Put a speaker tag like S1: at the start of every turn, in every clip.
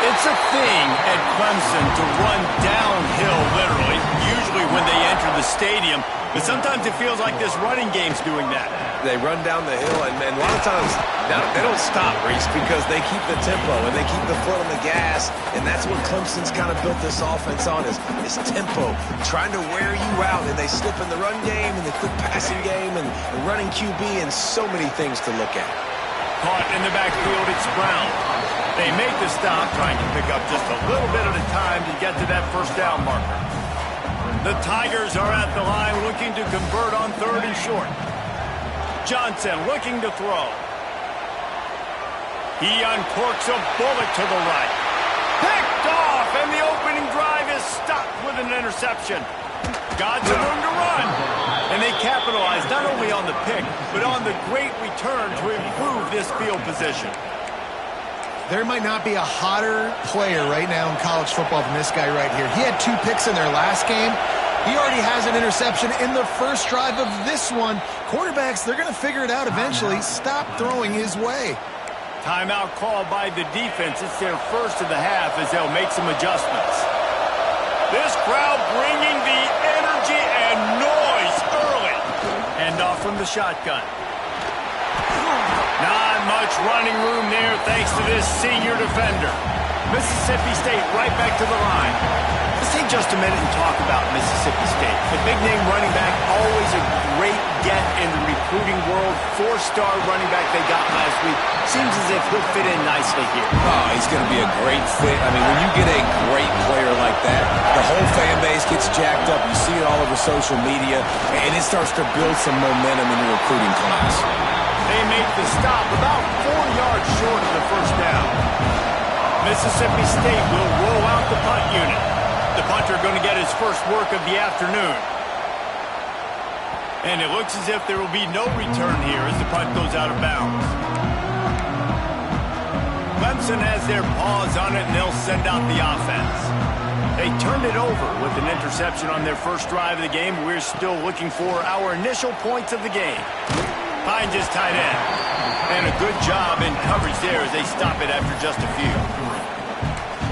S1: It's a thing at Clemson to run downhill, literally, usually when they enter the stadium. But sometimes it feels like this running game's doing that.
S2: They run down the hill, and a lot of times they don't stop, Reese, because they keep the tempo and they keep the foot on the gas, and that's what Clemson's kind of built this offense on is tempo, trying to wear you out, and they slip in the run game and the quick passing game and running QB and so many things to look at.
S1: Caught in the backfield, it's Brown. They make the stop, trying to pick up just a little bit at a time to get to that first down marker. The Tigers are at the line looking to convert on 3rd and short. Johnson looking to throw. He uncorks a bullet to the right. Picked off, and the opening drive is stopped with an interception. Got some room to run. And they capitalize not only on the pick, but on the great return to improve this field position.
S3: There might not be a hotter player right now in college football than this guy right here. He had 2 picks in their last game. He already has an interception in the first drive of this one. Quarterbacks, they're going to figure it out eventually. Stop throwing his way.
S1: Timeout called by the defense. It's their first of the half as they'll make some adjustments. This crowd bringing the energy and noise early. Hand off from the shotgun. Not much running room there thanks to this senior defender. Mississippi State right back to the line. Let's take just a minute and talk about Mississippi State. The big-name running back, always a great get in the recruiting world. 4-star running back they got last week. Seems as if he'll fit in nicely here.
S2: Oh, he's going to be a great fit. I mean, when you get a great player like that, the whole fan base gets jacked up. You see it all over social media, and it starts to build some momentum in the recruiting class.
S1: They make the stop about 4 yards short of the first down. Mississippi State will roll out the punt unit. The punter going to get his first work of the afternoon. And it looks as if there will be no return here as the punt goes out of bounds. Clemson has their paws on it, and they'll send out the offense. They turned it over with an interception on their first drive of the game. We're still looking for our initial points of the game. Finds his tight end. And a good job in coverage there as they stop it after just a few.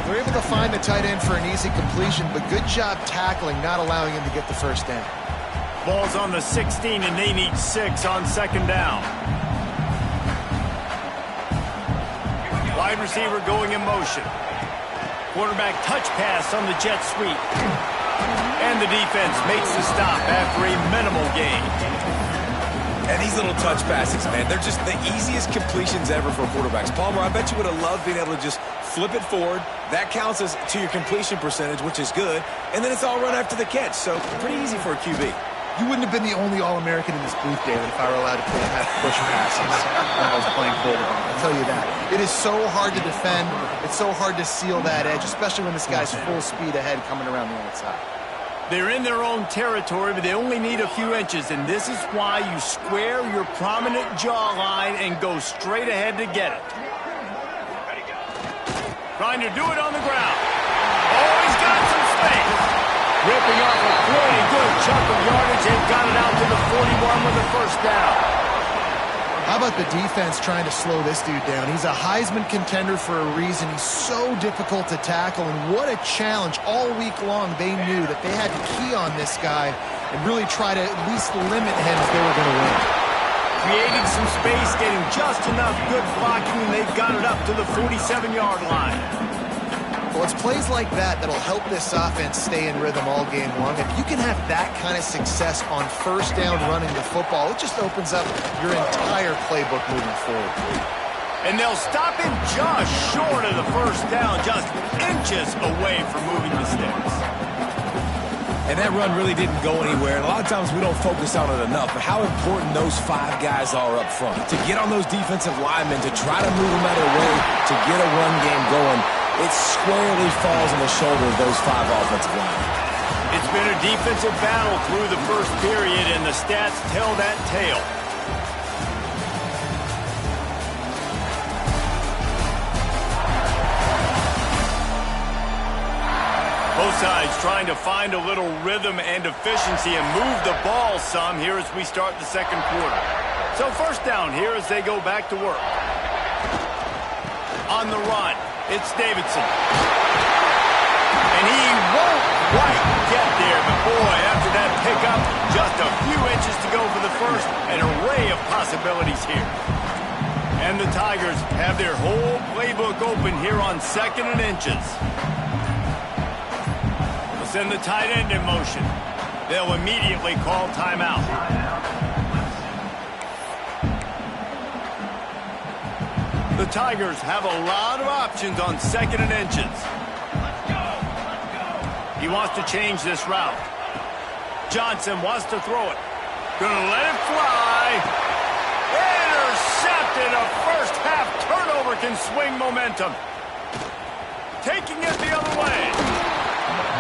S3: They're able to find the tight end for an easy completion, but good job tackling, not allowing him to get the first down.
S1: Ball's on the 16, and they need 6 on 2nd down. Wide receiver going in motion. Quarterback touch pass on the jet sweep. And the defense makes the stop after a minimal gain.
S2: And these little touch passes, man, they're just the easiest completions ever for quarterbacks. Palmer, I bet you would have loved being able to just flip it forward. That counts as to your completion percentage, which is good. And then it's all run after the catch, so pretty easy for a QB.
S3: You wouldn't have been the only All-American in this booth, David, if I were allowed to have push passes when I was playing quarterback. I'll tell you that. It is so hard to defend. It's so hard to seal that edge, especially when this guy's full speed ahead coming around the outside.
S1: They're in their own territory, but they only need a few inches, and this is why you square your prominent jawline and go straight ahead to get it. Trying to do it on the ground. Oh, he's got some space. Ripping off a pretty good chunk of yardage and got it out to the 41 with the first down.
S3: How about the defense trying to slow this dude down? He's a Heisman contender for a reason. He's so difficult to tackle, and what a challenge. All week long, they knew that they had to key on this guy and really try to at least limit him if they were going to win.
S1: Creating some space, getting just enough good blocking, and they've got it up to the 47-yard line.
S3: Well, it's plays like that that'll help this offense stay in rhythm all game long. If you can have that kind of success on first down running the football, it just opens up your entire playbook moving forward.
S1: And they'll stop him just short of the first down, just inches away from moving the sticks.
S2: And that run really didn't go anywhere. And a lot of times we don't focus on it enough, but how important those 5 guys are up front. To get on those defensive linemen, to try to move them out of their way, to get a run game going, it squarely falls on the shoulder of those 5 offensive linemen.
S1: It's been a defensive battle through the first period, and the stats tell that tale. Both sides trying to find a little rhythm and efficiency and move the ball some here as we start the second quarter. So first down here as they go back to work. On the run. It's Davidson. And he won't quite get there, but boy, after that pickup, just a few inches to go for the first. An array of possibilities here. And the Tigers have their whole playbook open here on 2nd and inches. We'll send the tight end in motion. They'll immediately call timeout. The Tigers have a lot of options on 2nd and inches. He wants to change this route. Johnson wants to throw it. Gonna let it fly. Intercepted. A first half turnover can swing momentum. Taking it the other way.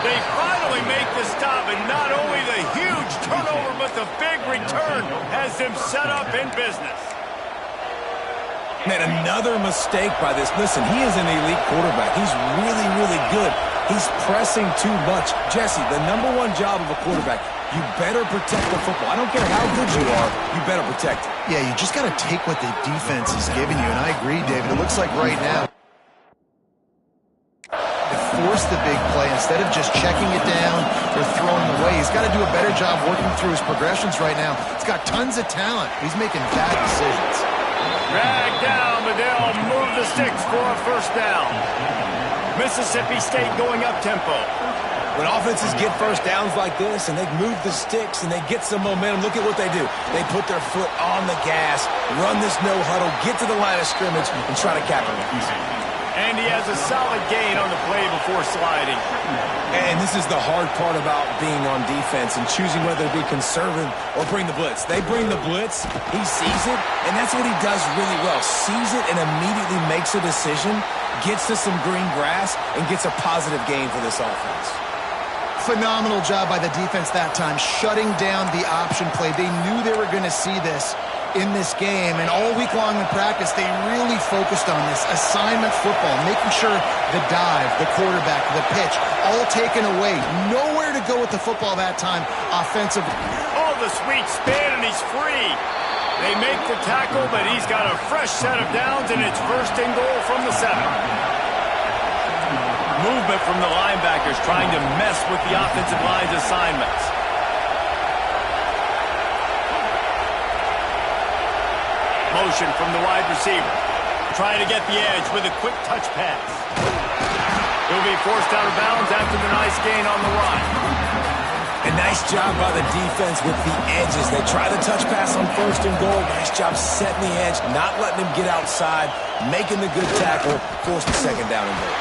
S1: They finally make the stop, and not only the huge turnover, but the big return has them set up in business.
S2: Man, another mistake by this. Listen, he is an elite quarterback. He's really, really good. He's pressing too much. Jesse, the #1 job of a quarterback, you better protect the football. I don't care how good you are, you better protect it.
S3: Yeah, you just got to take what the defense is giving you, and I agree, David. It looks like right now, force the big play instead of just checking it down or throwing away. He's got to do a better job working through his progressions right now. He's got tons of talent. He's making bad decisions.
S1: Dragged down, but they'll move the sticks for a first down. Mississippi State going up-tempo.
S2: When offenses get first downs like this and they move the sticks and they get some momentum, look at what they do. They put their foot on the gas, run this no-huddle, get to the line of scrimmage, and try to capitalize.
S1: And he has a solid gain on the play before sliding.
S2: And this is the hard part about being on defense and choosing whether to be conservative or bring the blitz. They bring the blitz, he sees it, and that's what he does really well. Sees it and immediately makes a decision, gets to some green grass, and gets a positive gain for this offense.
S3: Phenomenal job by the defense that time, shutting down the option play. They knew they were going to see this in this game, and all week long in practice, they really focused on this assignment football, making sure the dive, the quarterback, the pitch, all taken away. Nowhere to go with the football that time offensively.
S1: Oh, the sweet spin, and he's free. They make the tackle, but he's got a fresh set of downs, and it's 1st and goal from the 7. Movement from the linebackers trying to mess with the offensive line's assignments. Motion from the wide receiver. Trying to get the edge with a quick touch pass. He'll be forced out of bounds after the nice gain on the run.
S2: A nice job by the defense with the edges. They try the touch pass on 1st and goal. Nice job setting the edge, not letting him get outside, making the good tackle, force the 2nd down and goal.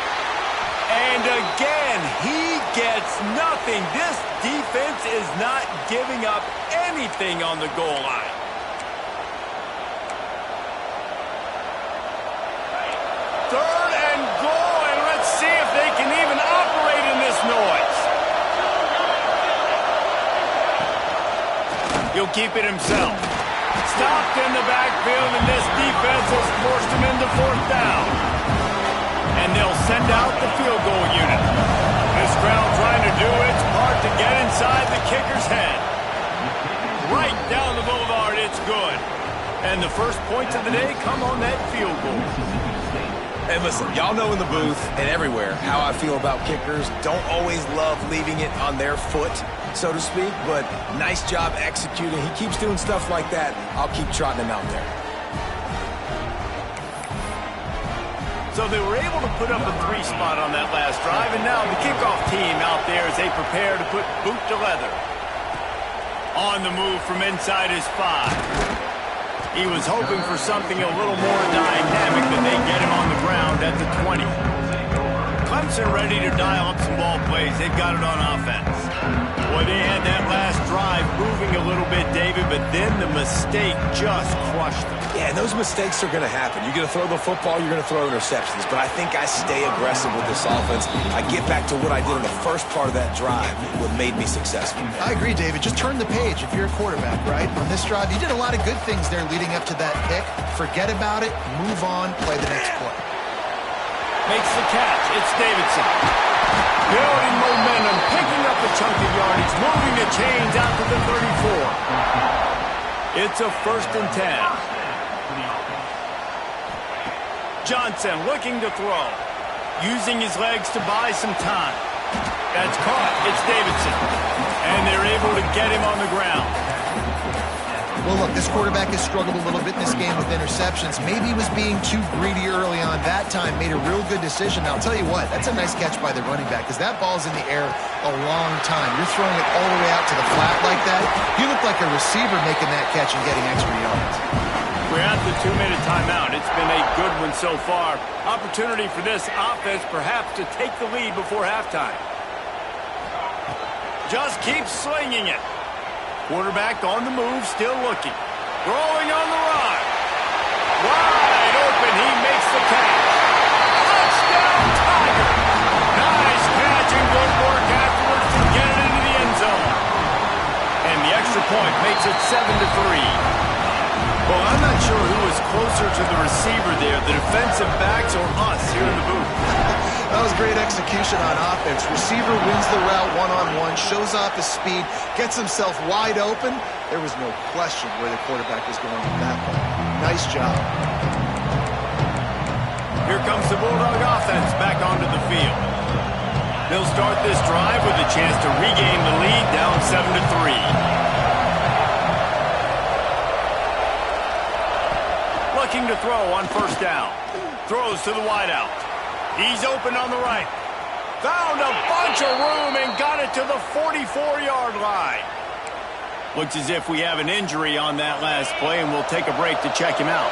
S1: And again, he gets nothing. This defense is not giving up anything on the goal line. 3rd and goal, and let's see if they can even operate in this noise. He'll keep it himself. Stopped in the backfield, and this defense has forced him into 4th down. And they'll send out the field goal unit. This crowd trying to do its part to get inside the kicker's head. Right down the boulevard, it's good. And the first points of the day come on that field goal.
S2: And listen, y'all know in the booth and everywhere how I feel about kickers. Don't always love leaving it on their foot, so to speak, but nice job executing. He keeps doing stuff like that. I'll keep trotting him out there.
S1: So they were able to put up a 3 spot on that last drive, and now the kickoff team out there as they prepare to put boot to leather. On the move from inside his 5. He was hoping for something a little more dynamic, but they get him on the ground at the 20. Clemson ready to dial up some ball plays. They've got it on offense. Boy, they had that last drive moving a little bit, David, but then the mistake just crushed them.
S2: Yeah, and those mistakes are going to happen. You're going to throw the football, you're going to throw interceptions. But I think I stay aggressive with this offense. I get back to what I did in the first part of that drive, what made me successful.
S3: I agree, David. Just turn the page if you're a quarterback, right? On this drive, you did a lot of good things there leading up to that pick. Forget about it, move on, play the next play.
S1: Makes the catch. It's Davidson. Building momentum, picking up a chunk of yardage, moving the chains out to the 34. It's a 1st and 10. Johnson looking to throw. using his legs to buy some time. That's caught. It's Davidson. And they're able to get him on the ground.
S3: Well, look, this quarterback has struggled a little bit in this game with interceptions. Maybe he was being too greedy early on. That time made a real good decision. Now, I'll tell you what, that's a nice catch by the running back because that ball's in the air a long time. You're throwing it all the way out to the flat like that. You look like a receiver making that catch and getting extra yards.
S1: We're at the 2-minute timeout. It's been a good one so far. Opportunity for this offense perhaps to take the lead before halftime. Just keep slinging it. Quarterback on the move, still looking. Throwing on the run. Wide open, he makes the catch. Touchdown, Tiger. Nice catch and good work afterwards to get it into the end zone. And the extra point makes it 7-3. Well, I'm not sure who was closer to the receiver there, the defensive backs or us here in the booth.
S3: That was great execution on offense. Receiver wins the route one-on-one, shows off his speed, gets himself wide open. There was no question where the quarterback was going with that ball. Nice job.
S1: Here comes the Bulldog offense back onto the field. They'll start this drive with a chance to regain the lead, down 7-3. Looking to throw on first down. Throws to the wideout. He's open on the right. Found a bunch of room and got it to the 44-yard line. Looks as if we have an injury on that last play, and we'll take a break to check him out.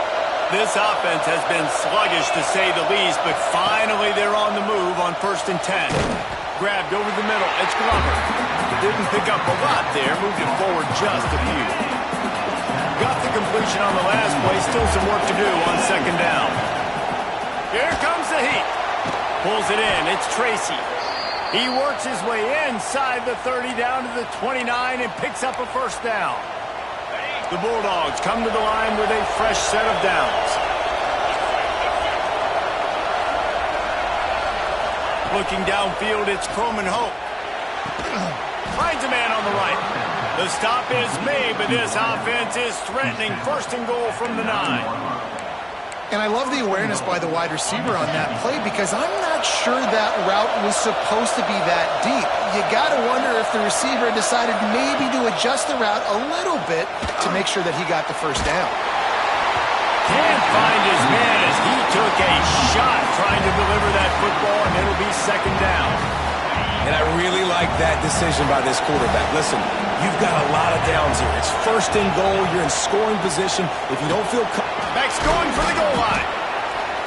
S1: This offense has been sluggish to say the least, but finally they're on the move on 1st and 10. Grabbed over the middle. It's Glover. Didn't pick up a lot there. Moved it forward just a few. Got the completion on the last play. Still some work to do on 2nd down. Here comes the heat. Pulls it in. It's Tracy. He works his way inside the 30 down to the 29 and picks up a first down. The Bulldogs come to the line with a fresh set of downs. Looking downfield, it's Croman Hope. Finds a man on the right. The stop is made, but this offense is threatening 1st and goal from the 9.
S3: And I love the awareness by the wide receiver on that play because I'm not sure that route was supposed to be that deep. You got to wonder if the receiver decided maybe to adjust the route a little bit to make sure that he got the first down.
S1: Can't find his man as he took a shot trying to deliver that football, and it'll be 2nd down.
S2: And I really like that decision by this quarterback. Listen, you've got a lot of downs here. It's 1st and goal. You're in scoring position. If you don't feel
S1: Beck's going for the goal line.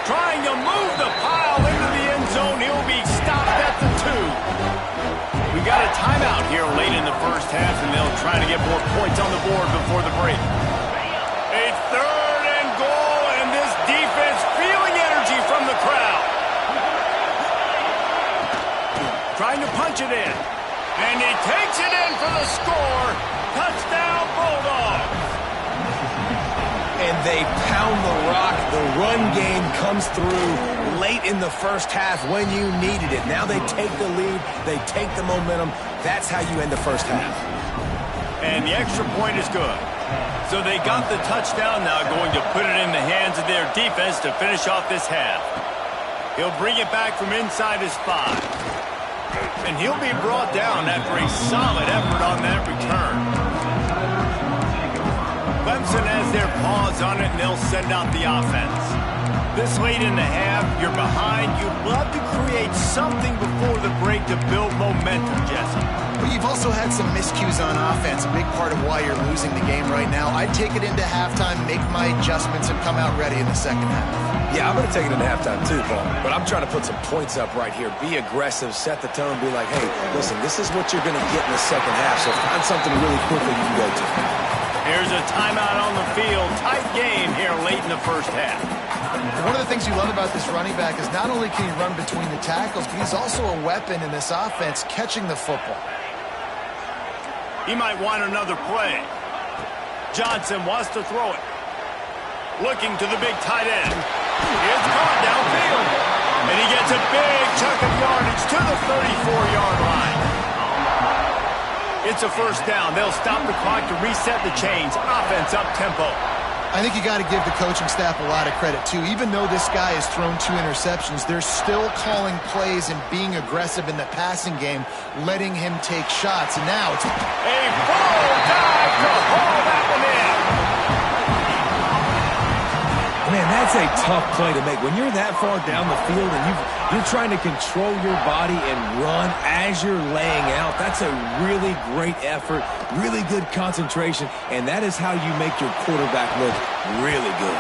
S1: Trying to move the pile into the end zone. He'll be stopped at the 2. We got a timeout here late in the first half, and they'll try to get more points on the board before the break. A 3rd and goal, and this defense feeling energy from the crowd. Trying to punch it in. And he takes it in for the score. Touchdown, Bulldogs.
S2: And they pound the rock. The run game comes through late in the first half when you needed it. Now they take the lead. They take the momentum. That's how you end the first half.
S1: And the extra point is good. So they got the touchdown now, going to put it in the hands of their defense to finish off this half. He'll bring it back from inside his 5. And he'll be brought down after a solid effort on that return. Clemson has their paws on it, and they'll send out the offense. This late in the half, you're behind. You'd love to create something before the break to build momentum, Jesse.
S3: But you've also had some miscues on offense, a big part of why you're losing the game right now. I'd take it into halftime, make my adjustments, and come out ready in the 2nd half.
S2: Yeah, I'm going to take it into halftime too, Paul. But I'm trying to put some points up right here. Be aggressive, set the tone, be like, hey, listen, this is what you're going to get in the 2nd half, so find something really quickly you can go to.
S1: Here's a timeout on the field. Tight game here late in the first half.
S3: One of the things you love about this running back is not only can he run between the tackles, but he's also a weapon in this offense catching the football.
S1: He might want another play. Johnson wants to throw it. Looking to the big tight end. It's caught downfield. And he gets a big chunk of yardage to the 34-yard line. It's a first down. They'll stop the clock to reset the chains. Offense up tempo.
S3: I think you got to give the coaching staff a lot of credit, too. Even though this guy has thrown 2 interceptions, they're still calling plays and being aggressive in the passing game, letting him take shots. And now it's
S1: a full dive to haul that one in.
S2: Man, that's a tough play to make. When you're that far down the field and you're trying to control your body and run as you're laying out, that's a really great effort, really good concentration, and that is how you make your quarterback look really good.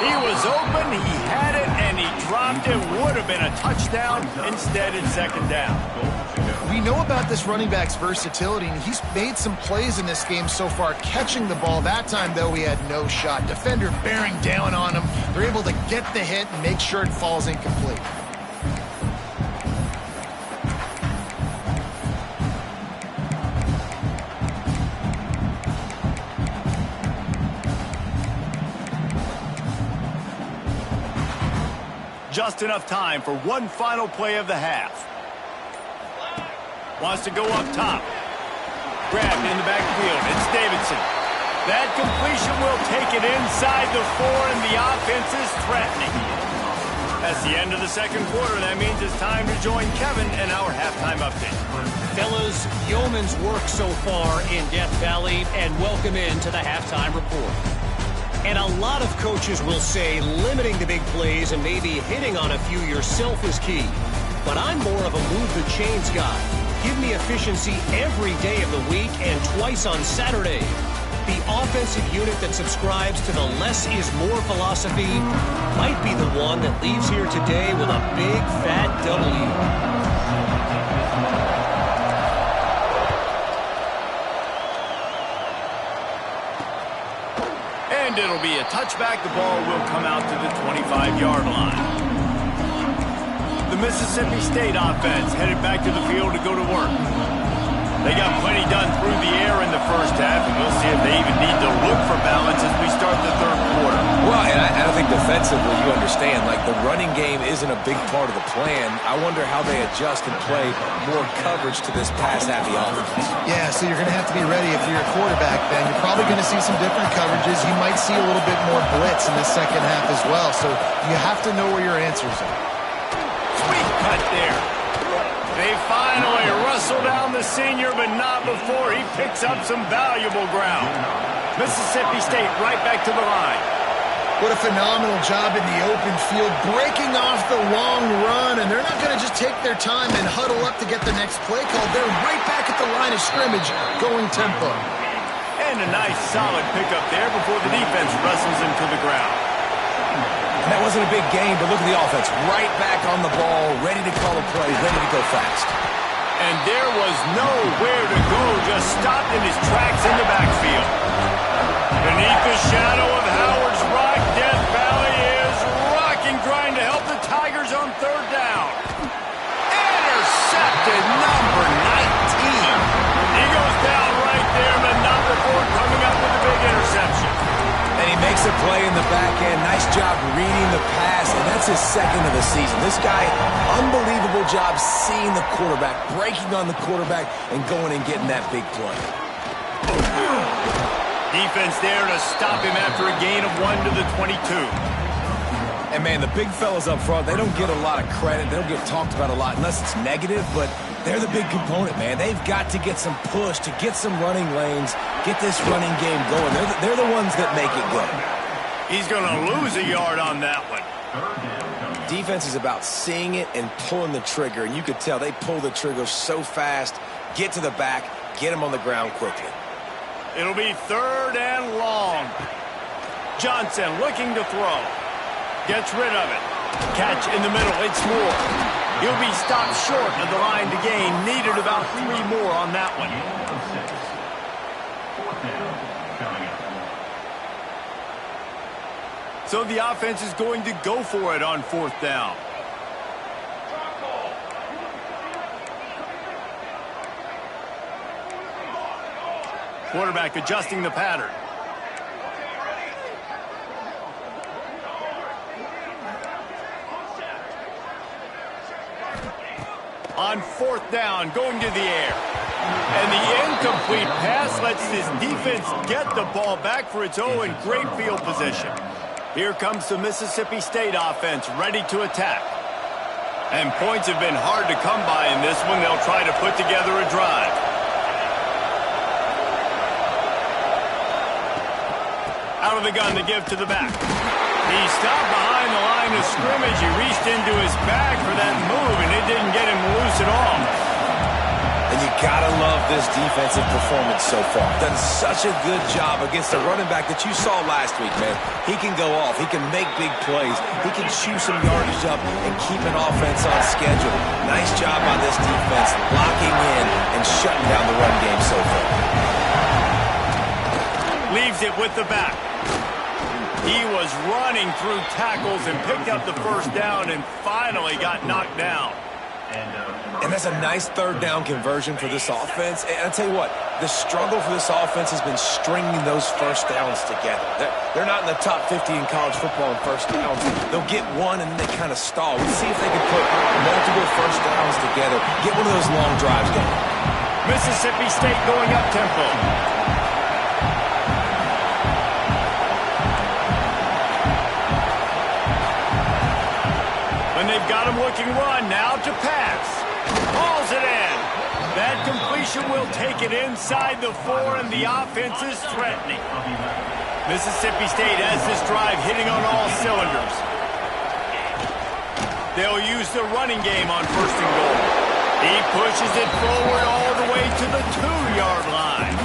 S1: He was open, he had it, and he dropped it. Would have been a touchdown. Instead, it's second down.
S3: We know about this running back's versatility, and he's made some plays in this game so far, catching the ball. That time, though, he had no shot. Defender bearing down on him. They're able to get the hit and make sure it falls incomplete.
S1: Just enough time for one final play of the half. Wants to go up top. Grabbed in the backfield. It's Davidson. That completion will take it inside the 4, and the offense is threatening. That's the end of the second quarter. That means it's time to join Kevin and our halftime update.
S4: Fellas, yeoman's work so far in Death Valley, and welcome into the halftime report. And a lot of coaches will say limiting the big plays and maybe hitting on a few yourself is key. But I'm more of a move the chains guy. Give me efficiency every day of the week and twice on Saturday. The offensive unit that subscribes to the less is more philosophy might be the one that leaves here today with a big fat W.
S1: And it'll be a touchback. The ball will come out to the 25-yard line. The Mississippi State offense headed back to the field to go to work. They got plenty done through the air in the first half, and we'll see if they even need to look for balance as we start the third quarter.
S2: Well, and I think defensively, you understand, like the running game isn't a big part of the plan. I wonder how they adjust and play more coverage to this pass-happy offense.
S3: Yeah, so you're going to have to be ready if you're a quarterback then. You're probably going to see some different coverages. You might see a little bit more blitz in the second half as well, so you have to know where your answers are.
S1: Sweet cut there. They finally wrestle down the senior, but not before he picks up some valuable ground. Mississippi State right back to the line.
S3: What a phenomenal job in the open field, breaking off the long run, and they're not going to just take their time and huddle up to get the next play call. They're right back at the line of scrimmage, going tempo.
S1: And a nice solid pickup there before the defense wrestles him to the ground.
S2: That wasn't a big game, but look at the offense. Right back on the ball, ready to call a play, ready to go fast.
S1: And there was nowhere to go, just stopped in his tracks in the backfield. Beneath the shadow of Howard's Rock, Death Valley is rocking, trying to help the Tigers on third down. Intercepted, number 19. He goes down right there, but not before coming up with a big interception.
S2: And he makes a play in the back end. Nice job reading the pass, and that's his second of the season. This guy, unbelievable job seeing the quarterback, breaking on the quarterback, and going and getting that big play.
S1: Defense there to stop him after a gain of 1 to the 22.
S2: And, man, the big fellas up front, they don't get a lot of credit. They don't get talked about a lot unless it's negative, but they're the big component, man. They've got to get some push, to get some running lanes, get this running game going. They're the ones that make it go.
S1: He's going to lose a yard on that one.
S2: Defense is about seeing it and pulling the trigger, and you could tell they pull the trigger so fast, get to the back, get him on the ground quickly.
S1: It'll be third and long. Johnson looking to throw. Gets rid of it. Catch in the middle. It's Moore. He'll be stopped short of the line to gain. Needed about 3 more on that one. So the offense is going to go for it on fourth down. Quarterback adjusting the pattern. On fourth down, going to the air. And the incomplete pass lets this defense get the ball back for its own in great field position. Here comes the Mississippi State offense ready to attack. And points have been hard to come by in this one. They'll try to put together a drive. Out of the gun to give to the back. He stopped behind the line of scrimmage. He reached into his bag for that move, and it didn't get him loose at all.
S2: And you gotta love this defensive performance so far. Done such a good job against the running back that you saw last week, man. He can go off. He can make big plays. He can chew some yardage up and keep an offense on schedule. Nice job by this defense, locking in and shutting down the run game so far.
S1: Leaves it with the back. He was running through tackles and picked up the first down and finally got knocked down.
S2: And that's a nice third down conversion for this offense. And I'll tell you what, the struggle for this offense has been stringing those first downs together. They're not in the top 50 in college football in first downs. They'll get one and then they kind of stall. We'll see if they can put multiple first downs together, get one of those long drives going.
S1: Mississippi State going up tempo. And they've got him looking run, now to pass. Hauls it in. That completion will take it inside the 4, and the offense is threatening. Mississippi State has this drive hitting on all cylinders. They'll use the running game on first and goal. He pushes it forward all the way to the 2-yard line.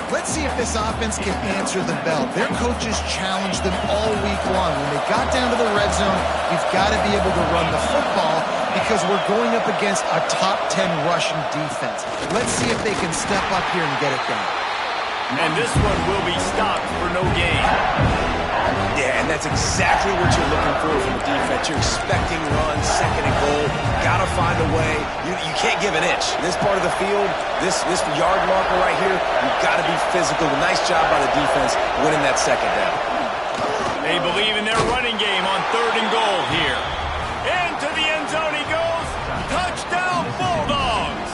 S3: Let's see if this offense can answer the bell. Their coaches challenged them all week long. When they got down to the red zone, you've got to be able to run the football because we're going up against a top 10 rushing defense. Let's see if they can step up here and get it done.
S1: And this one will be stopped for no gain.
S2: Yeah, and that's exactly what you're looking for from the defense. You're expecting runs, second and goal. Got to find a way. You can't give an inch. This part of the field, this yard marker right here, you've got to be physical. Nice job by the defense winning that second down.
S1: They believe in their running game on third and goal here. Into the end zone he goes. Touchdown, Bulldogs.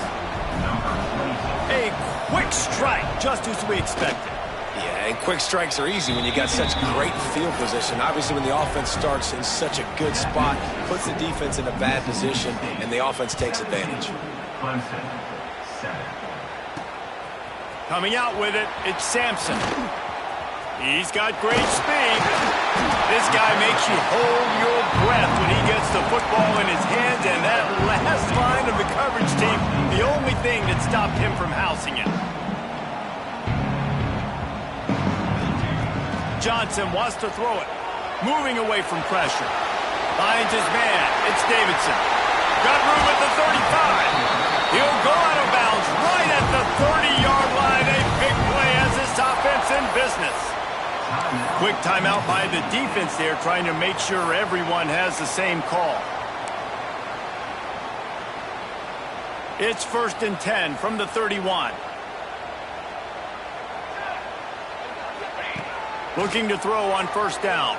S1: A quick strike, just as we expected.
S2: Yeah, and quick strikes are easy when you got such great field position. Obviously, when the offense starts in such a good spot, puts the defense in a bad position, and the offense takes advantage.
S5: Clemson, 7.
S1: Coming out with it, it's Sampson. He's got great speed. This guy makes you hold your breath when he gets the football in his hands, and that last line of the coverage team, the only thing that stopped him from housing it. Johnson wants to throw it. Moving away from pressure. Finds his man. It's Davidson. Got room at the 35. He'll go out of bounds right at the 30-yard line. A big play as this offense in business. Quick timeout by the defense there, trying to make sure everyone has the same call. It's 1st and 10 from the 31. Looking to throw on first down.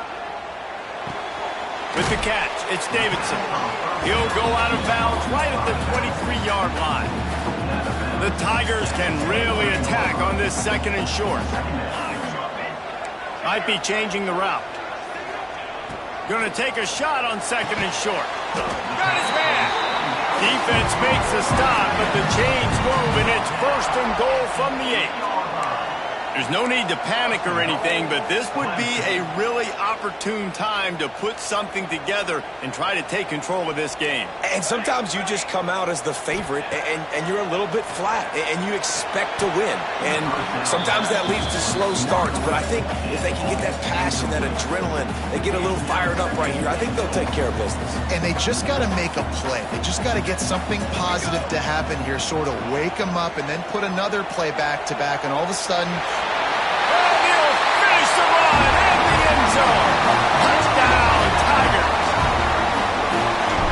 S1: With the catch, it's Davidson. He'll go out of bounds right at the 23-yard line. The Tigers can really attack on this second and short. Might be changing the route. Going to take a shot on second and short. Got his man. Defense makes a stop, but the chains move, and it's 1st and goal from the 8. There's no need to panic or anything, but this would be a really opportune time to put something together and try to take control of this game.
S2: And sometimes you just come out as the favorite, and you're a little bit flat, and you expect to win. And sometimes that leads to slow starts, but I think if they can get that passion, that adrenaline, they get a little fired up right here, I think they'll take care of business.
S3: And they just got to make a play. They just got to get something positive to happen here, sort of wake them up, and then put another play back-to-back, and all of a sudden...
S1: Touchdown, Tigers.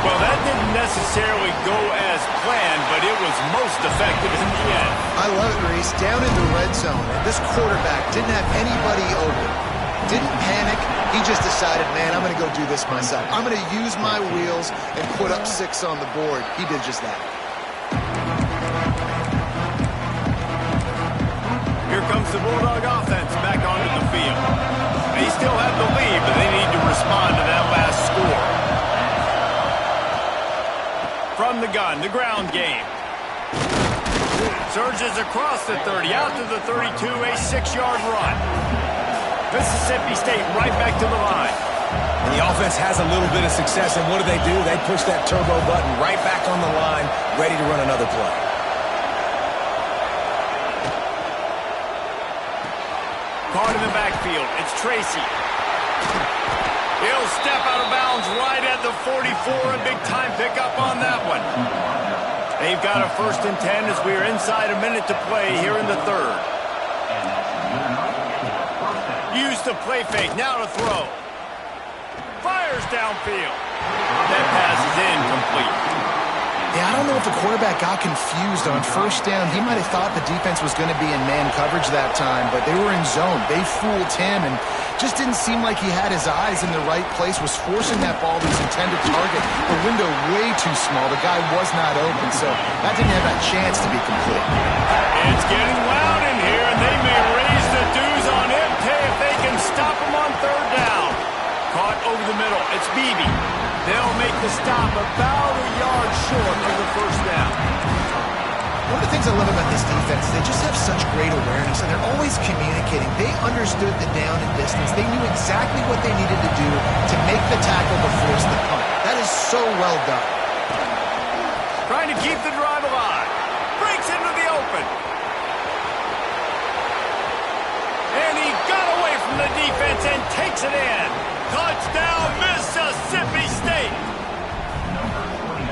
S1: Well, that didn't necessarily go as planned, but it was most effective in the end.
S3: I love it, Reese. Down in the red zone, and this quarterback didn't have anybody open. Didn't panic. He just decided, man, I'm going to go do this myself. I'm going to use my wheels and put up 6 on the board. He did just that.
S1: comes the Bulldog offense back onto the field. They still have the lead, but they need to respond to that last score. From the gun, the ground game. Surges across the 30, out to the 32, a 6-yard run. Mississippi State right back to the line.
S2: And the offense has a little bit of success, and what do? They push that turbo button right back on the line, ready to run another play.
S1: Caught in the backfield, it's Tracy. He'll step out of bounds right at the 44, a big-time pickup on that one. They've got a 1st and 10 as we are inside a minute to play here in the 3rd. Use the play fake, now to throw. Fires downfield. That pass is incomplete.
S3: Yeah, I don't know if the quarterback got confused on 1st down. He might have thought the defense was going to be in man coverage that time, but they were in zone. They fooled him and just didn't seem like he had his eyes in the right place, was forcing that ball to his intended target. The window way too small. The guy was not open, so that didn't have that chance to be complete.
S1: It's getting loud in here, and they may raise the dues on MK if they can stop him on 3rd down. Caught over the middle. It's Beebe. They'll make the stop about a yard short of the 1st down.
S3: One of the things I love about this defense, they just have such great awareness, and they're always communicating. They understood the down and distance. They knew exactly what they needed to do to make the tackle to force the punt. That is so well done.
S1: Trying to keep the drive alive. Breaks into the open. And he got away from the defense and takes it in. Touchdown, Mississippi State.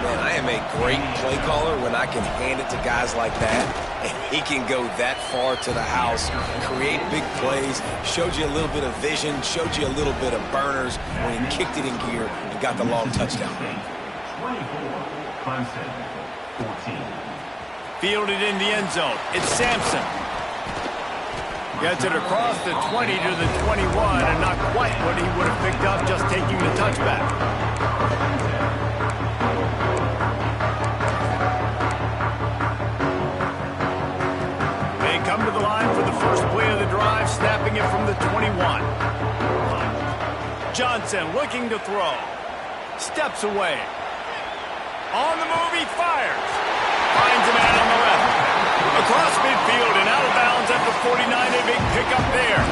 S2: Man, I am a great play caller when I can hand it to guys like that. And he can go that far to the house, create big plays, showed you a little bit of vision, showed you a little bit of burners when he kicked it in gear and got the long touchdown.
S5: 24, Clemson, 14.
S1: Fielded in the end zone. It's Sampson. Gets it across the 20 to the 21, and not quite what he would have picked up just taking the touchback. They come to the line for the first play of the drive, snapping it from the 21. Johnson looking to throw. Steps away. On the move, he fires. Finds a man on the left. Across midfield and out of bounds at the 49, a big pickup there.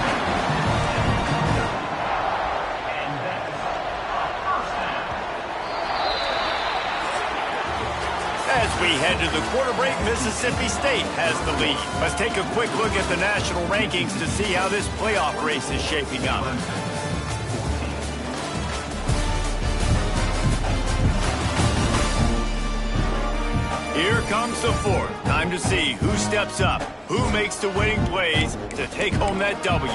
S1: As we head to the quarter break, Mississippi State has the lead. Let's take a quick look at the national rankings to see how this playoff race is shaping up. Here comes the 4th. Time to see who steps up, who makes the winning plays to take home that W.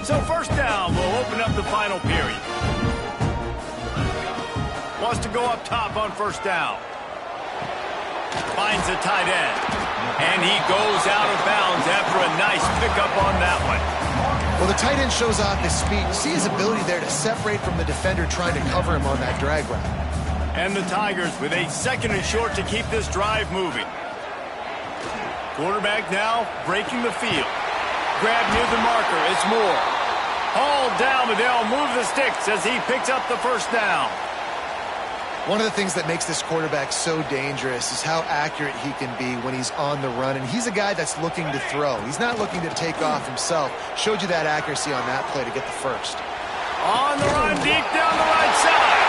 S1: So 1st down will open up the final period. Wants to go up top on 1st down. Finds a tight end. And he goes out of bounds after a nice pickup on that one.
S3: Well, the tight end shows off his speed. You see his ability there to separate from the defender trying to cover him on that drag route.
S1: And the Tigers with a 2nd and short to keep this drive moving. Quarterback now breaking the field. Grab near the marker. It's Moore. Hauled down, but they'll move the sticks as he picks up the 1st down.
S3: One of the things that makes this quarterback so dangerous is how accurate he can be when he's on the run. And he's a guy that's looking to throw. He's not looking to take off himself. Showed you that accuracy on that play to get the 1st.
S1: On the run, deep down the right side.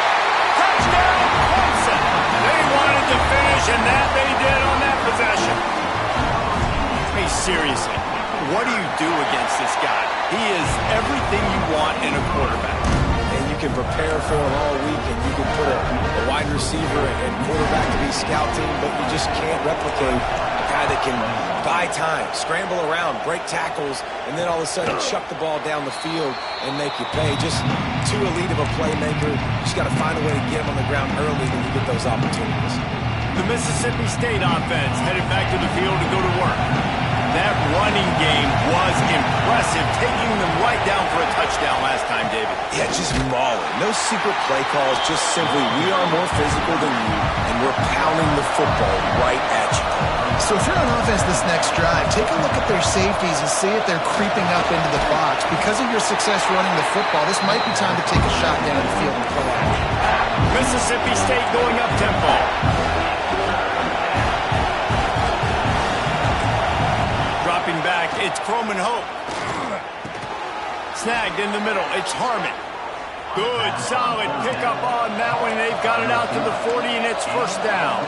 S1: Touchdown, Clemson. They wanted to finish, and that they did on that possession. Hey, seriously, what do you do against this guy? He is everything you want in a quarterback.
S2: And you can prepare for him all week, and you can put a wide receiver and quarterback to be scout team, but you just can't replicate a guy that can buy time, scramble around, break tackles, and then all of a sudden chuck the ball down the field and make you pay. Just too elite of a playmaker. You just got to find a way to get him on the ground early when you get those opportunities.
S1: The Mississippi State offense headed back to the field to go to work. That running game was impressive, taking them right down for a touchdown last time, David.
S2: Yeah, just mauling. No secret play calls, just simply we are more physical than you, and we're pounding the football right at you.
S3: So if you're on offense this next drive, take a look at their safeties and see if they're creeping up into the box. Because of your success running the football, this might be time to take a shot down the field and play action.
S1: Mississippi State going up tempo. Dropping back, it's Croman Hope. Snagged in the middle, it's Harmon. Good, solid pickup on that one. They've got it out to the 40, and it's first down.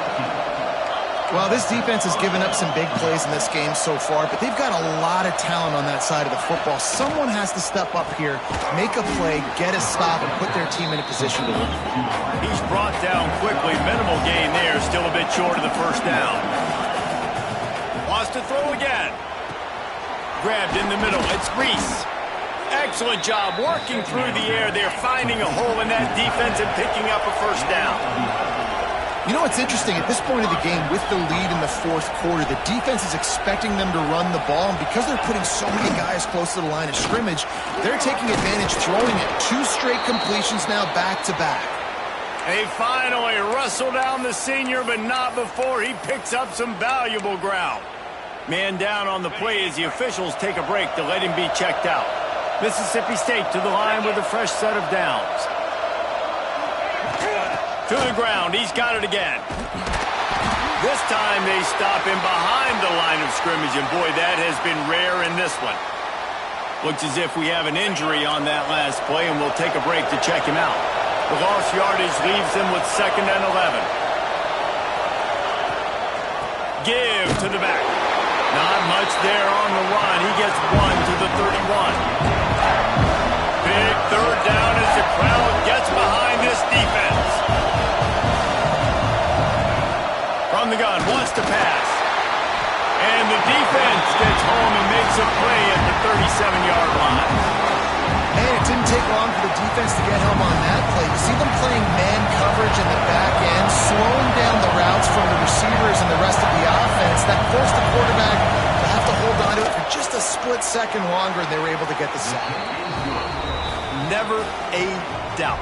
S3: Well, this defense has given up some big plays in this game so far, but they've got a lot of talent on that side of the football. Someone has to step up here, make a play, get a stop, and put their team in a position to win.
S1: He's brought down quickly. Minimal gain there. Still a bit short of the first down. Wants to throw again. Grabbed in the middle. It's Reese. Excellent job working through the air. They're finding a hole in that defense and picking up a first down.
S3: You know what's interesting? At this point of the game, with the lead in the fourth quarter, the defense is expecting them to run the ball, and because they're putting so many guys close to the line of scrimmage, they're taking advantage, throwing it. 2 straight completions now back-to-back.
S1: They finally wrestle down the senior, but not before he picks up some valuable ground. Man down on the play as the officials take a break to let him be checked out. Mississippi State to the line with a fresh set of downs. To the ground, he's got it again. This time they stop him behind the line of scrimmage, and boy, that has been rare in this one. Looks as if we have an injury on that last play, and we'll take a break to check him out. The lost yardage leaves them with 2nd and 11. Give to the back. Not much there on the run. He gets 1 to the 31. Big third down as the crowd gets behind this defense. From the gun, wants to pass. And the defense gets home and makes a play at the 37-yard line.
S3: Man, it didn't take long for the defense to get home on that play. You see them playing man coverage in the back end, slowing down the routes from the receivers and the rest of the offense. That forced the quarterback to have to hold on to it for just a split second longer, and they were able to get the sack.
S1: Never a doubt.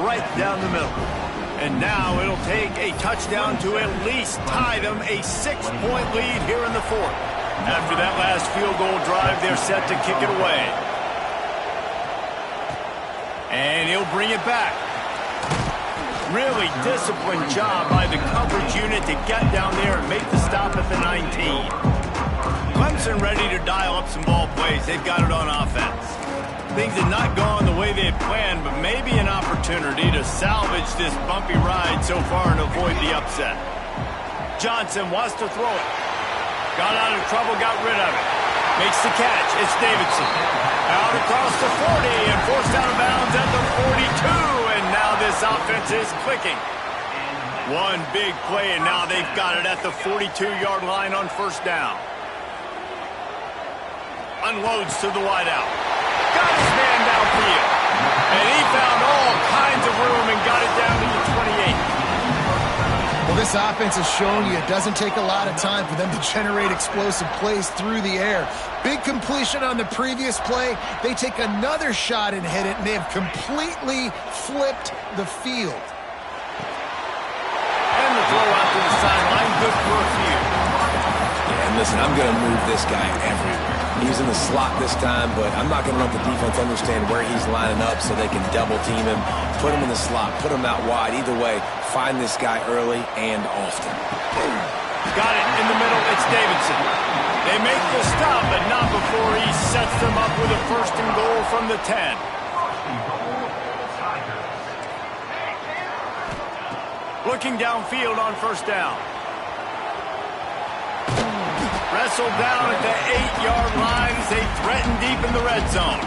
S1: Right down the middle. And now it'll take a touchdown to at least tie them a 6-point lead here in the fourth. After that last field goal drive, they're set to kick it away. And he'll bring it back. Really disciplined job by the coverage unit to get down there and make the stop at the 19. Clemson ready to dial up some ball plays. They've got it on offense. Things had not gone the way they had planned, but maybe an opportunity to salvage this bumpy ride so far and avoid the upset. Johnson wants to throw it. Got out of trouble, got rid of it. Makes the catch. It's Davidson. Out across the 40 and forced out of bounds at the 42. And now this offense is clicking. One big play, and now they've got it at the 42-yard line on first down. Unloads to the wideout. Got his man downfield. And he found all kinds of room and got it down to the 28.
S3: Well, this offense has shown you it doesn't take a lot of time for them to generate explosive plays through the air. Big completion on the previous play. They take another shot and hit it, and they have completely flipped the field.
S1: And the throw out to the sideline, good for a few.
S2: Yeah, and listen, I'm going to move this guy everywhere. He's in the slot this time, but I'm not going to let the defense understand where he's lining up so they can double team him, put him in the slot, put him out wide. Either way, find this guy early and often.
S1: Got it in the middle. It's Davidson. They make the stop, but not before he sets them up with a 1st and goal from the 10. Looking downfield on first down. Wrestled down at the 8-yard line as they threaten deep in the red zone.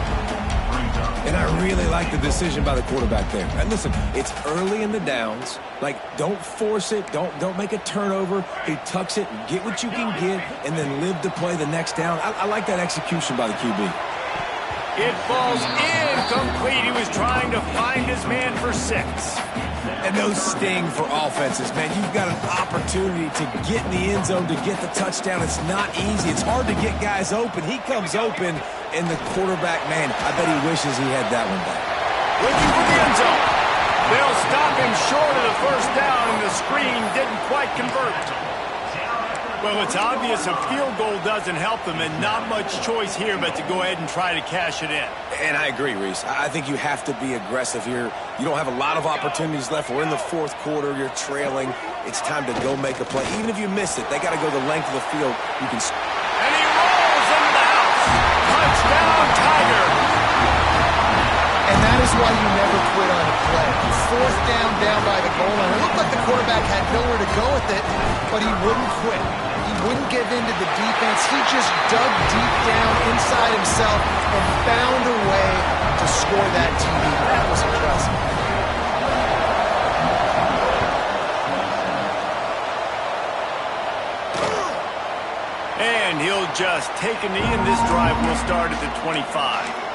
S2: And I really like the decision by the quarterback there. And listen, it's early in the downs. Like, don't force it. Don't make a turnover. He tucks it, get what you can get, and then live to play the next down. I like that execution by the QB.
S1: It falls incomplete. He was trying to find his man for 6.
S2: And those sting for offenses, man. You've got an opportunity to get in the end zone, to get the touchdown. It's not easy. It's hard to get guys open. He comes open, and the quarterback, man, I bet he wishes he had that one back.
S1: Looking for the end zone. They'll stop him short of the first down, and the screen didn't quite convert. Well, it's obvious a field goal doesn't help them, and not much choice here but to go ahead and try to cash it in.
S2: And I agree, Reese. I think you have to be aggressive here. You don't have a lot of opportunities left. We're in the fourth quarter. You're trailing. It's time to go make a play. Even if you miss it, they got to go the length of the field. You can.
S1: And he rolls into the house. Touchdown, Tiger.
S3: And that is why you never quit on a play. Fourth down by the goal line. It looked like the quarterback had nowhere to go with it, but he wouldn't quit. He wouldn't give in to the defense. He just dug deep down inside himself and found a way to score that TD. That was impressive.
S1: And he'll just take a knee, and this drive will start at the 25.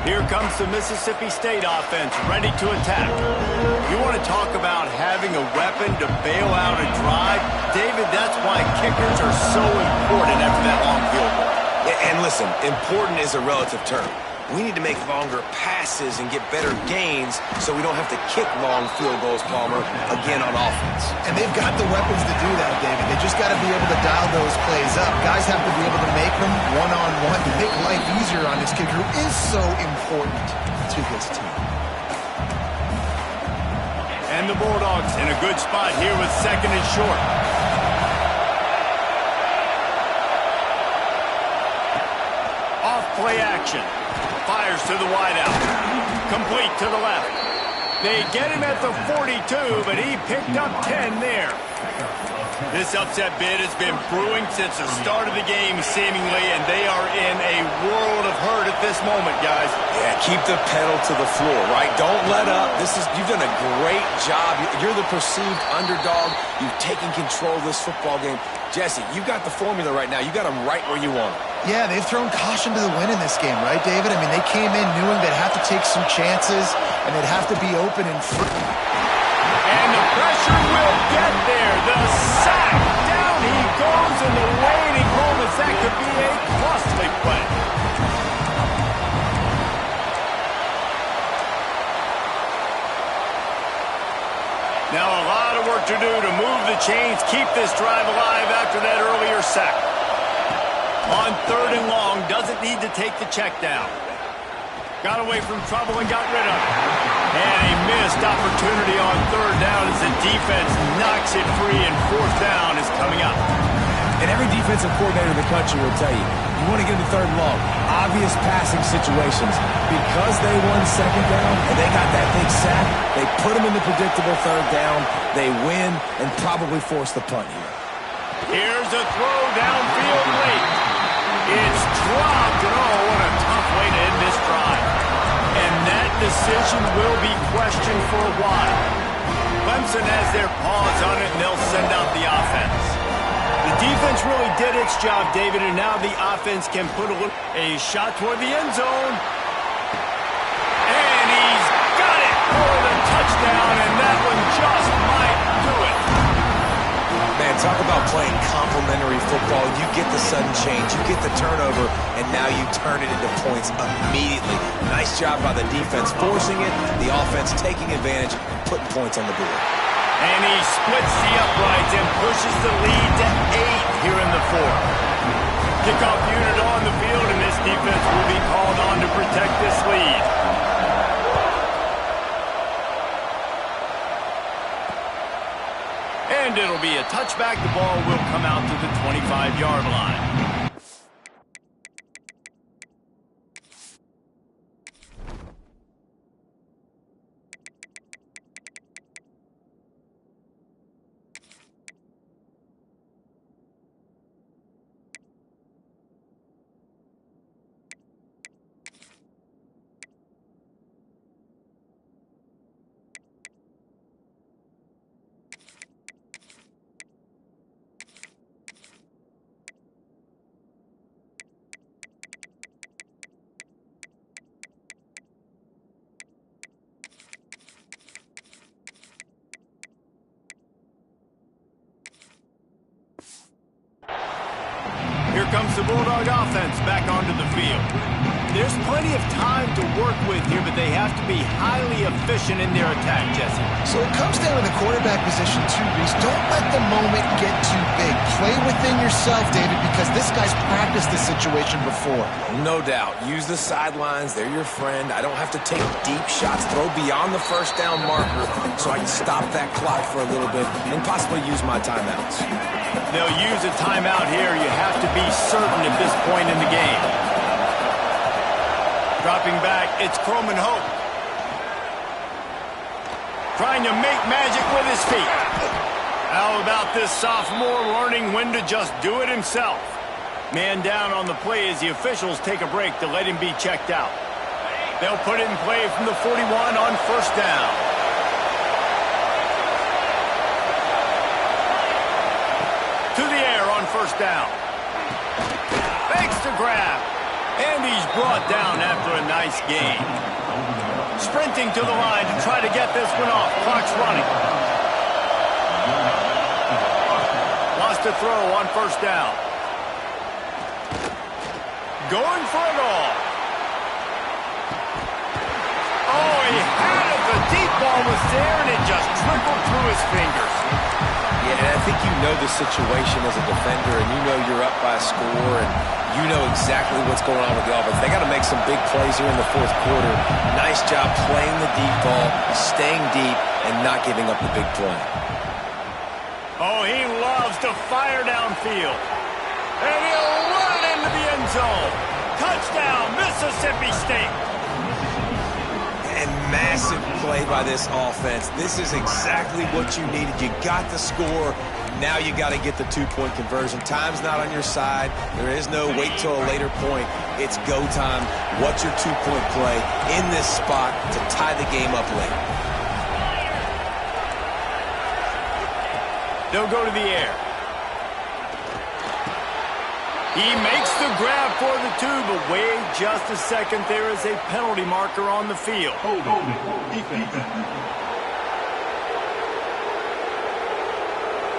S1: Here comes the Mississippi State offense, ready to attack. You want to talk about having a weapon to bail out a drive? David, that's why kickers are so important after that long field goal.
S2: Yeah, and listen, important is a relative term. We need to make longer passes and get better gains so we don't have to kick long field goals, Palmer, again on offense.
S3: And they've got the weapons to do that, David. They just got to be able to dial those plays up. Guys have to be able to make them one-on-one to make life easier on this kicker, who is so important to this team.
S1: And the Bulldogs in a good spot here with second and short. Off play action. Fires to the wideout. Complete to the left. They get him at the 42, but he picked up 10 there. This upset bid has been brewing since the start of the game, seemingly, and they are in a world of hurt at this moment, guys.
S2: Yeah, keep the pedal to the floor, right? Don't let up. You've done a great job. You're the perceived underdog. You've taken control of this football game. Jesse, you got the formula right now. You got them right where you want them.
S3: Yeah, they've thrown caution to the wind in this game, right, David? I mean, they came in knowing they'd have to take some chances, and they'd have to be open and free.
S1: And the pressure will get there. The sack. Down he goes, and the waiting moments, that could be a costly play. Now a lot of work to do to move the chains, keep this drive alive after that earlier sack. On third and long, doesn't need to take the check down. Got away from trouble and got rid of it. And a missed opportunity on third down as the defense knocks it free, and fourth down is coming up.
S2: And every defensive coordinator in the country will tell you, you want to get into third and long, obvious passing situations. Because they won second down and they got that big sack, they put them in the predictable third down, they win, and probably force the punt here.
S1: Here's a throw downfield late. It's dropped, and oh, what a tough way to end this drive. And that decision will be questioned for a while. Clemson has their paws on it, and they'll send out the offense. The defense really did its job, David, and now the offense can put a shot toward the end zone. And he's got it for the touchdown, and that one just might do it.
S2: Man, talk about playing complementary football. You get the sudden change, you get the turnover, and now you turn it into points immediately. Nice job by the defense forcing it, the offense taking advantage and putting points on the board.
S1: And he splits the uprights and pushes the lead to 8 here in the fourth. Kickoff unit on the field, and this defense will be called on to protect this lead. And it'll be a touchback. The ball will come out to the 25-yard line. comes the Bulldog offense back onto the field. There's plenty of time to work with here, but they have to be highly efficient in their attack, Jesse.
S3: So it comes down to the quarterback position too, Reese. Don't let the moment get too big. Play within yourself, David, because this guy's practiced this situation before.
S2: No doubt. Use the sidelines. They're your friend. I don't have to take deep shots, throw beyond the first down marker so I can stop that clock for a little bit and possibly use my timeouts.
S1: They'll use a timeout here. You have to be certain at this point in the game. Dropping back, it's Clemson Hope. Trying to make magic with his feet. How about this sophomore learning when to just do it himself? Man down on the play as the officials take a break to let him be checked out. They'll put it in play from the 41 on first down. To the air on first down. Fakes to grab. And he's brought down after a nice gain. Sprinting to the line to try to get this one off. Clock's running. Lost a throw on first down. Going for it all. Oh, he had it. The deep ball was there, and it just trickled through his fingers.
S2: Yeah, and I think you know the situation as a defender, and you know you're up by a score, and you know exactly what's going on with the offense. They got to make some big plays here in the fourth quarter. Nice job playing the deep ball, staying deep, and not giving up the big play.
S1: Oh, he loves to fire downfield. And he'll run it into the end zone. Touchdown, Mississippi State.
S2: And massive play by this offense. This is exactly what you needed. You got the score. Now you got to get the two-point conversion. Time's not on your side. There is no wait till a later point. It's go time. What's your two-point play in this spot to tie the game up late?
S1: They'll go to the air. He makes the grab for the two, but wait just a second. There is a penalty marker on the field.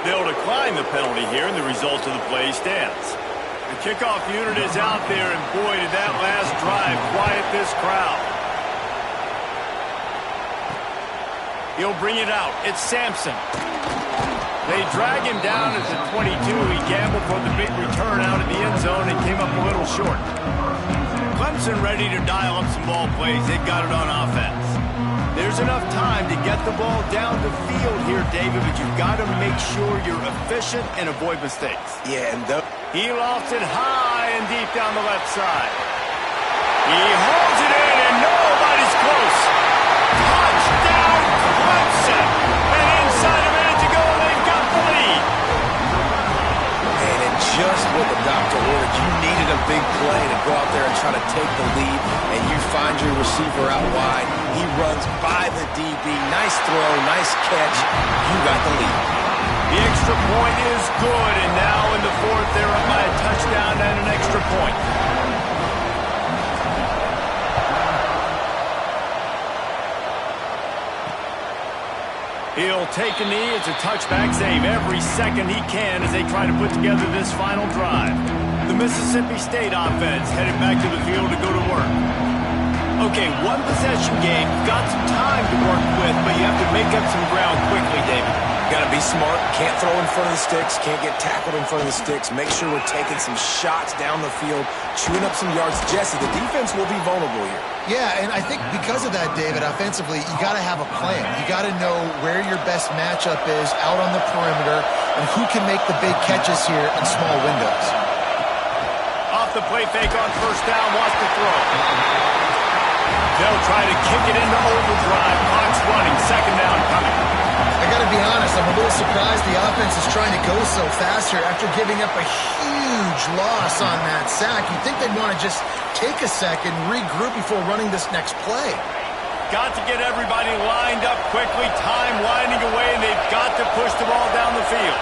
S1: They'll decline the penalty here, and the result of the play stands. The kickoff unit is out there, and boy, did that last drive quiet this crowd. He'll bring it out. It's Sampson. They drag him down at the 22. He gambled for the big return out of the end zone and came up a little short. Clemson ready to dial up some ball plays. They've got it on offense. There's enough time to get the ball down the field here, David, but you've got to make sure you're efficient and avoid mistakes.
S2: Yeah, and
S1: he lofts it high and deep down the left side. He holds it in, and nobody's close. Touchdown, Clemson! And inside a minute to go, they've got the lead.
S2: And in just what the doctor ordered, you needed a big play to go out there and try to take the lead, and you find your receiver out wide. He runs by the DB. Nice throw, nice catch. You got the lead.
S1: The extra point is good, and now in the fourth, they're up by a touchdown and an extra point. He'll take a knee. It's a touchback save every second he can as they try to put together this final drive. The Mississippi State offense headed back to the field to go to work. Okay, one possession game. Got some time to work with, but you have to make up some ground quickly, David.
S2: Got to be smart. Can't throw in front of the sticks. Can't get tackled in front of the sticks. Make sure we're taking some shots down the field, chewing up some yards. Jesse, the defense will be vulnerable here.
S3: Yeah, and I think because of that, David, offensively, you got to have a plan. You got to know where your best matchup is out on the perimeter and who can make the big catches here in small windows.
S1: Off the play fake on first down, wants to throw. They'll try to kick it into overdrive. Clock's running. Second down coming.
S3: I got to be honest, I'm a little surprised the offense is trying to go so fast here after giving up a huge loss on that sack. You'd think they'd want to just take a second, regroup before running this next play.
S1: Got to get everybody lined up quickly. Time winding away, and they've got to push the ball down the field.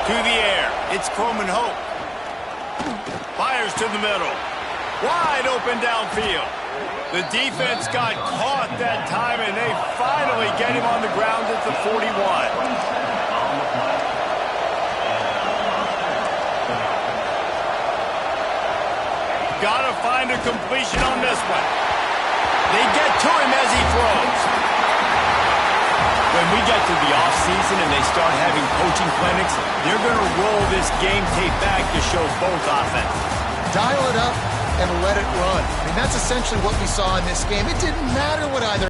S1: To the air. It's Clemson Hope. Fires to the middle. Wide open downfield. The defense got caught that time, and they finally get him on the ground at the 41. to find a completion on this one. They get to him as he throws. When we get to the offseason and they start having coaching clinics, they're going to roll this game tape back to show both offenses.
S3: Dial it up and let it run. I mean, that's essentially what we saw in this game. It didn't matter what either